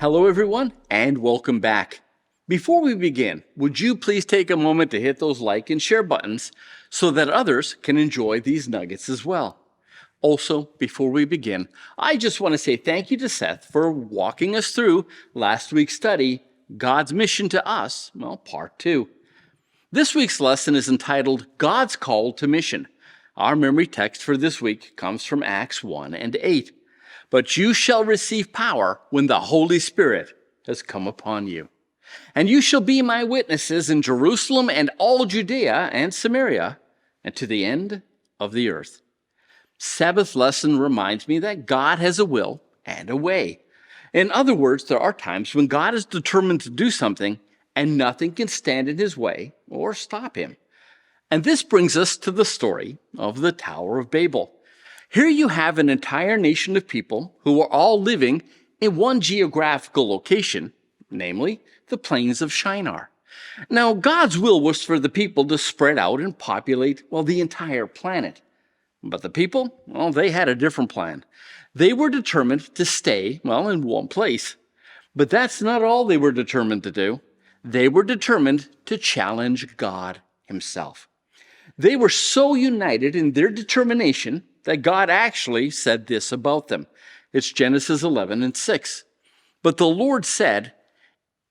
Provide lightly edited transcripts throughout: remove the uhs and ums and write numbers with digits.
Hello, everyone, and welcome back. Before we begin, would you please take a moment to hit those like and share buttons so that others can enjoy these nuggets as well? Also, before we begin, I just want to say thank you to Seth for walking us through last week's study, God's Mission to Us, part 2. This week's lesson is entitled God's Call to Mission. Our memory text for this week comes from Acts 1 and 8. But you shall receive power when the Holy Spirit has come upon you. And you shall be my witnesses in Jerusalem and all Judea and Samaria and to the end of the earth. Sabbath lesson reminds me that God has a will and a way. In other words, there are times when God is determined to do something and nothing can stand in his way or stop him. And this brings us to the story of the Tower of Babel. Here you have an entire nation of people who are all living in one geographical location, namely the plains of Shinar. Now, God's will was for the people to spread out and populate, the entire planet. But the people, they had a different plan. They were determined to stay, in one place. But that's not all they were determined to do. They were determined to challenge God himself. They were so united in their determination that God actually said this about them. It's Genesis 11 and 6. But the Lord said,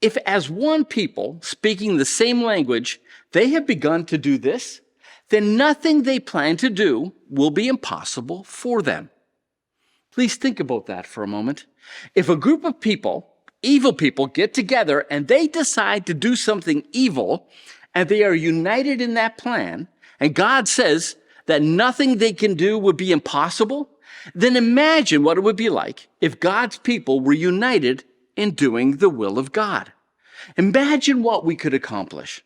if as one people speaking the same language, they have begun to do this, then nothing they plan to do will be impossible for them. Please think about that for a moment. If a group of people, evil people, get together and they decide to do something evil, and they are united in that plan, and God says that nothing they can do would be impossible, then imagine what it would be like if God's people were united in doing the will of God. Imagine what we could accomplish.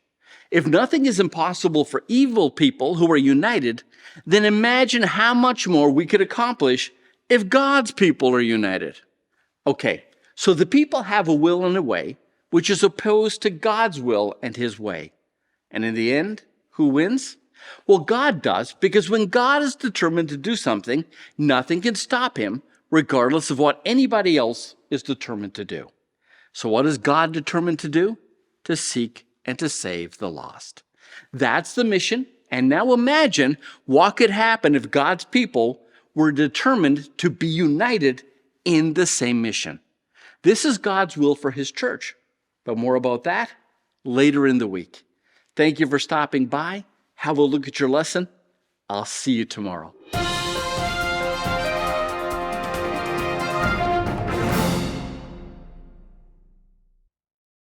If nothing is impossible for evil people who are united, then imagine how much more we could accomplish if God's people are united. Okay, so the people have a will and a way, which is opposed to God's will and his way. And in the end, who wins? Well, God does, because when God is determined to do something, nothing can stop him, regardless of what anybody else is determined to do. So what is God determined to do? To seek and to save the lost. That's the mission. And now imagine what could happen if God's people were determined to be united in the same mission. This is God's will for his church. But more about that later in the week. Thank you for stopping by. Have a look at your lesson. I'll see you tomorrow.